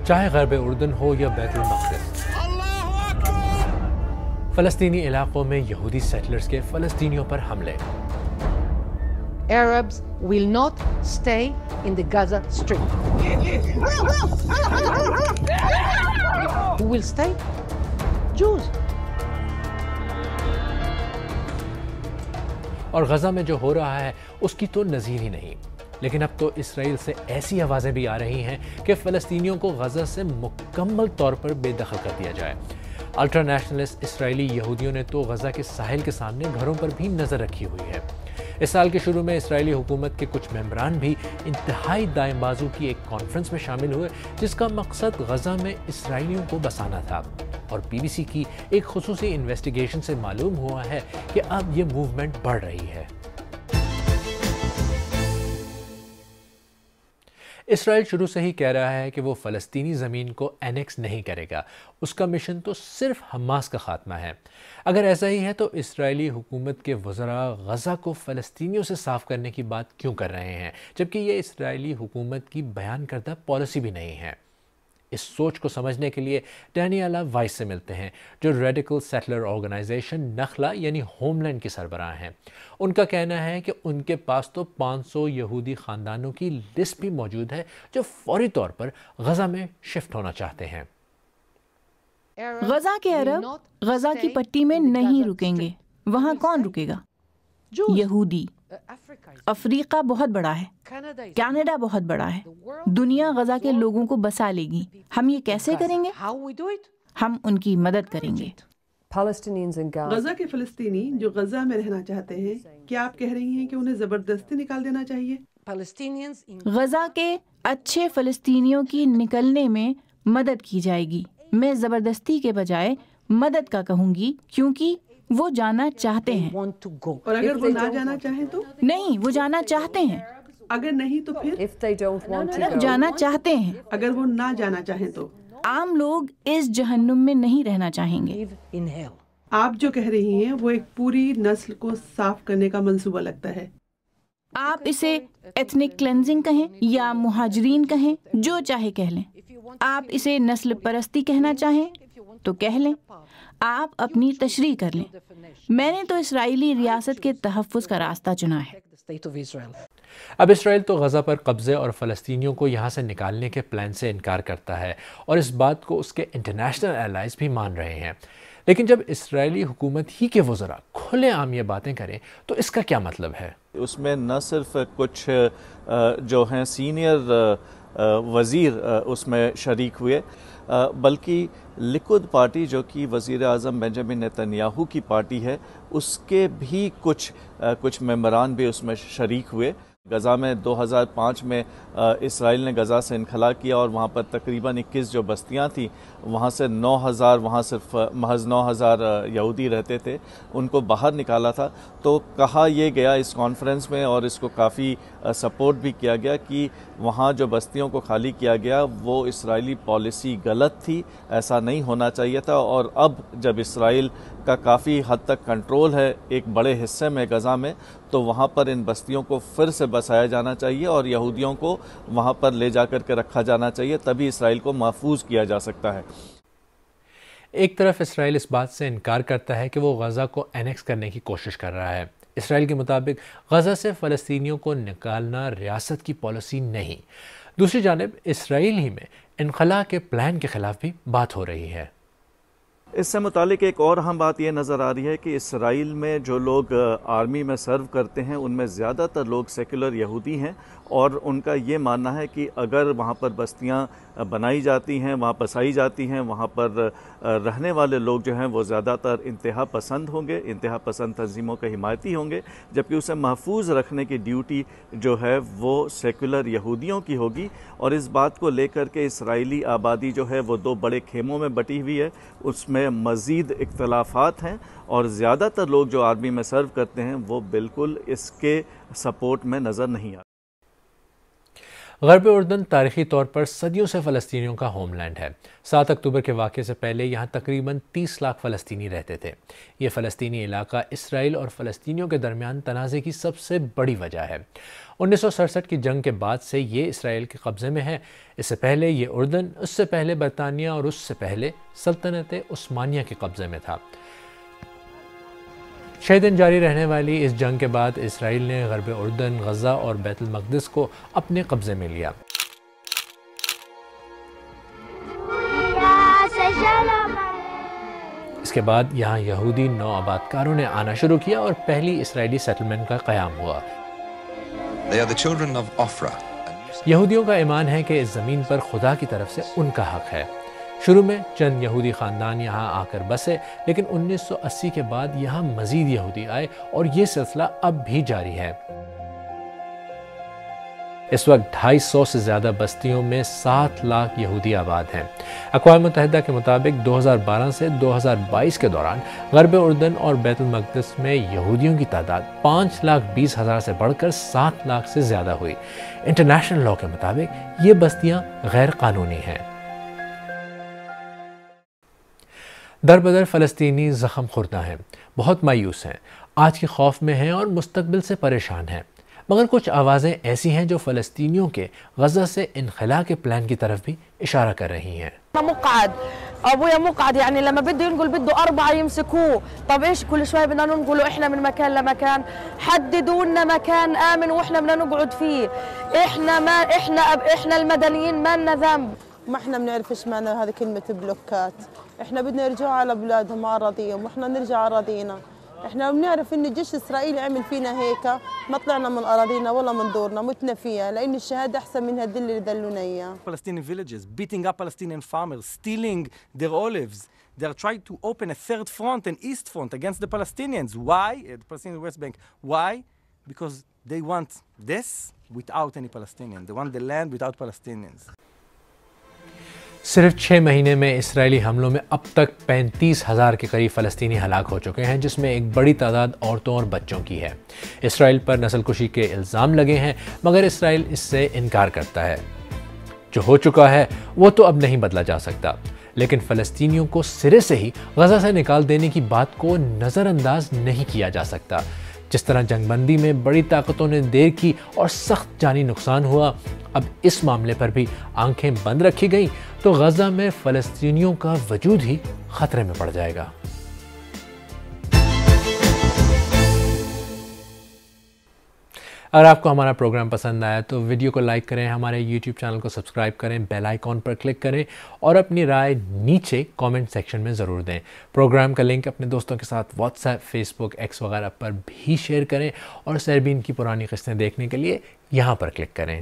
چاہے غرب اردن ہو یا بیت المقدس، فلسطینی علاقوں میں یہودی سیٹلرز کے فلسطینیوں پر حملے۔ Arabs will not stay in the Gaza Strip. Who will stay? Jews. اور غزہ میں جو ہو رہا ہے اس کی تو نظیر ہی نہیں، لیکن اب تو اسرائیل سے ایسی آوازیں بھی آ رہی ہیں کہ فلسطینیوں کو غزہ سے مکمل طور پر بے دخل کر دیا جائے۔ الٹرا نیشنلسٹ اسرائیلی یہودیوں نے تو غزہ کے ساحل کے سامنے گھروں پر بھی نظر رکھی ہوئی ہے۔ اس سال کے شروع میں اسرائیلی حکومت کے کچھ ممبران بھی انتہائی دائیں بازو کی ایک کانفرنس میں شامل ہوئے جس کا مقصد غزہ میں اسرائیلیوں کو بسانا تھا، اور بی بی سی کی ایک خصوصی انویسٹیگیشن سے معلوم ہوا ہے کہ اب یہ موومنٹ بڑھ رہی ہے۔ اسرائیل شروع سے ہی کہہ رہا ہے کہ وہ فلسطینی زمین کو اینیکس نہیں کرے گا، اس کا مشن تو صرف حماس کا خاتمہ ہے۔ اگر ایسا ہی ہے تو اسرائیلی حکومت کے وزراء غزہ کو فلسطینیوں سے صاف کرنے کی بات کیوں کر رہے ہیں، جبکہ یہ اسرائیلی حکومت کی بیان کردہ پالیسی بھی نہیں ہے؟ اس سوچ کو سمجھنے کے لیے ڈینیالا وائس سے ملتے ہیں، جو ریڈیکل سیٹلر آرگنائزیشن نخلا یعنی ہوم لینڈ کی سربراہ ہیں۔ ان کا کہنا ہے کہ ان کے پاس تو 500 یہودی خاندانوں کی لسٹ بھی موجود ہے جو فوری طور پر غزہ میں شفٹ ہونا چاہتے ہیں۔ غزہ کے عرب غزہ کی پٹی میں نہیں رکیں گے۔ وہاں کون رکے گا؟ یہودی۔ افریقہ بہت بڑا ہے، کینیڈا بہت بڑا ہے، دنیا غزہ کے لوگوں کو بسا لے گی۔ ہم یہ کیسے کریں گے؟ ہم ان کی مدد کریں گے۔ غزہ کے فلسطینی جو غزہ میں رہنا چاہتے ہیں، کیا آپ کہہ رہی ہیں کہ انہیں زبردستی نکال دینا چاہیے؟ غزہ کے اچھے فلسطینیوں کی نکلنے میں مدد کی جائے گی۔ میں زبردستی کے بجائے مدد کا کہوں گی، کیونکہ وہ جانا چاہتے ہیں۔ اور اگر وہ نہ جانا چاہیں تو؟ نہیں، وہ جانا چاہتے ہیں۔ اگر نہیں تو پھر؟ جانا چاہتے ہیں۔ اگر وہ نہ جانا چاہیں تو؟ عام لوگ اس جہنم میں نہیں رہنا چاہیں گے۔ آپ جو کہہ رہی ہیں وہ ایک پوری نسل کو صاف کرنے کا منصوبہ لگتا ہے۔ آپ اسے ایتھنک کلینزنگ کہیں یا مہاجرین کہیں، جو چاہے کہہ لیں۔ آپ اسے نسل پرستی کہنا چاہیں تو کہہ لیں، آپ اپنی تشریح کر لیں۔ میں نے تو اسرائیلی ریاست کے تحفظ کا راستہ چنا ہے۔ اب اسرائیل تو غزہ پر قبضے اور فلسطینیوں کو یہاں سے نکالنے کے پلان سے انکار کرتا ہے، اور اس بات کو اس کے انٹرنیشنل الائز بھی مان رہے ہیں۔ لیکن جب اسرائیلی حکومت ہی کے وزراء کھلے عام یہ باتیں کریں تو اس کا کیا مطلب ہے؟ اس میں نہ صرف کچھ جو ہیں سینئر وزیر اس میں شریک ہوئے، بلکہ لیکود پارٹی جو کہ وزیر اعظم بنجامن نتنیاہو کی پارٹی ہے، اس کے بھی کچھ ممبران بھی اس میں شریک ہوئے۔ غزہ میں 2005 میں اسرائیل نے غزہ سے انخلا کیا اور وہاں پر تقریباً 21 جو بستیاں تھیں، وہاں سے 9,000 وہاں صرف محض 9,000 یہودی رہتے تھے، ان کو باہر نکالا تھا۔ تو کہا یہ گیا اس کانفرنس میں، اور اس کو کافی سپورٹ بھی کیا گیا، کہ وہاں جو بستیوں کو خالی کیا گیا وہ اسرائیلی پالیسی غلط تھی، ایسا نہیں ہونا چاہیے تھا۔ اور اب جب اسرائیل کا کافی حد تک کنٹرول ہے ایک بڑے حصے میں غزہ میں، تو وہاں پر ان بستیوں کو پھر سے بسایا جانا چاہیے اور یہودیوں کو وہاں پر لے جا کر کے رکھا جانا چاہیے، تبھی اسرائیل کو محفوظ کیا جا سکتا ہے۔ ایک طرف اسرائیل اس بات سے انکار کرتا ہے کہ وہ غزہ کو اینیکس کرنے کی کوشش کر رہا ہے۔ اسرائیل کے مطابق غزہ سے فلسطینیوں کو نکالنا ریاست کی پالیسی نہیں۔ دوسری جانب اسرائیل ہی میں انخلا کے پلان کے خلاف بھی بات ہو رہی ہے۔ اس سے متعلق ایک اور اہم بات یہ نظر آ رہی ہے کہ اسرائیل میں جو لوگ آرمی میں سرو کرتے ہیں ان میں زیادہ تر لوگ سیکولر یہودی ہیں، اور ان کا یہ ماننا ہے کہ اگر وہاں پر بستیاں بنائی جاتی ہیں، وہاں بسائی جاتی ہیں، وہاں پر رہنے والے لوگ جو ہیں وہ زیادہ تر انتہا پسند ہوں گے، انتہا پسند تنظیموں کے حمایتی ہوں گے، جبکہ اسے محفوظ رکھنے کی ڈیوٹی جو ہے وہ سیکولر یہودیوں کی ہوگی۔ اور اس بات کو لے کر کے اسرائیلی آبادی جو ہے وہ 2 بڑے خیموں میں بٹی ہوئی ہے، اس میں مزید اختلافات ہیں، اور زیادہ تر لوگ جو آرمی میں سرو کرتے ہیں وہ بالکل اس کے سپورٹ میں نظر نہیں آتے۔ غرب اردن تاریخی طور پر صدیوں سے فلسطینیوں کا ہوم لینڈ ہے۔ 7 اکتوبر کے واقعے سے پہلے یہاں تقریباً 30 لاکھ فلسطینی رہتے تھے۔ یہ فلسطینی علاقہ اسرائیل اور فلسطینیوں کے درمیان تنازع کی سب سے بڑی وجہ ہے۔ 1967 کی جنگ کے بعد سے یہ اسرائیل کے قبضے میں ہے۔ اس سے پہلے یہ اردن، اس سے پہلے برطانیہ اور اس سے پہلے سلطنت عثمانیہ کے قبضے میں تھا۔ 6 دن جاری رہنے والی اس جنگ کے بعد اسرائیل نے غرب اردن، غزہ اور بیت المقدس کو اپنے قبضے میں لیا۔ اس کے بعد یہاں یہودی نو آباد کاروں نے آنا شروع کیا اور پہلی اسرائیلی سیٹلمنٹ کا قیام ہوا۔ یہودیوں کا ایمان ہے کہ اس زمین پر خدا کی طرف سے ان کا حق ہے۔ شروع میں چند یہودی خاندان یہاں آ کر بسے، لیکن 1980 کے بعد یہاں مزید یہودی آئے اور یہ سلسلہ اب بھی جاری ہے۔ اس وقت 250 سے زیادہ بستیوں میں 7 لاکھ یہودی آباد ہیں۔ اقوام متحدہ کے مطابق 2012 سے 2022 کے دوران غرب اردن اور بیت المقدس میں یہودیوں کی تعداد 5,20,000 سے بڑھ کر 7 لاکھ سے زیادہ ہوئی۔ انٹرنیشنل لاء کے مطابق یہ بستیاں غیر قانونی ہیں۔ در بدر فلسطینی زخم خوردہ ہیں، بہت مایوس ہیں، آج کے خوف میں ہیں اور مستقبل سے پریشان ہیں، مگر کچھ آوازیں ایسی ہیں جو فلسطینیوں کے غزہ سے انخلاء کے پلان کی طرف بھی اشارہ کر رہی ہیں۔ ابويا مقعد يعني لما بده ينقل بده 4 يمسكوه. طب ايش كل شوي بدنا ننقله احنا من مكان لمكان؟ حددوا لنا مكان امن واحنا بدنا نقعد فيه. احنا المدنيين ما لنا ذنب. ما احنا بنعرف ايش معنى هذه كلمة بلوكات. احنا بدنا يرجعوا على بلادهم اراضيهم واحنا نرجع اراضينا. احنا بنعرف ان الجيش الاسرائيلي عمل فينا هيك، ما طلعنا من اراضينا ولا من دورنا، متنا فيها لان الشهاده احسن من هالدل اللي دلونا اياه. Palestinian villages beating up Palestinian farmers, stealing their olives. They are trying to open a third front, an east front against the Palestinians. Why? The Palestinian West Bank. Why? Because they want this without any Palestinians. They want the land without Palestinians. صرف 6 مہینے میں اسرائیلی حملوں میں اب تک 35,000 کے قریب فلسطینی ہلاک ہو چکے ہیں، جس میں ایک بڑی تعداد عورتوں اور بچوں کی ہے۔ اسرائیل پر نسل کشی کے الزام لگے ہیں، مگر اسرائیل اس سے انکار کرتا ہے۔ جو ہو چکا ہے وہ تو اب نہیں بدلا جا سکتا، لیکن فلسطینیوں کو سرے سے ہی غزہ سے نکال دینے کی بات کو نظر انداز نہیں کیا جا سکتا۔ جس طرح جنگ بندی میں بڑی طاقتوں نے دیر کی اور سخت جانی نقصان ہوا، اب اس معاملے پر بھی آنکھیں بند رکھی گئیں تو غزہ میں فلسطینیوں کا وجود ہی خطرے میں پڑ جائے گا۔ اگر آپ کو ہمارا پروگرام پسند آیا تو ویڈیو کو لائک کریں، ہمارے یوٹیوب چینل کو سبسکرائب کریں، بیل آئیکن پر کلک کریں اور اپنی رائے نیچے کامنٹ سیکشن میں ضرور دیں۔ پروگرام کا لنک اپنے دوستوں کے ساتھ واٹس ایپ، فیس بک، ایکس وغیرہ پر بھی شیئر کریں اور سیربین کی پرانی قسطیں دیکھنے کے لیے یہاں پر کلک کریں۔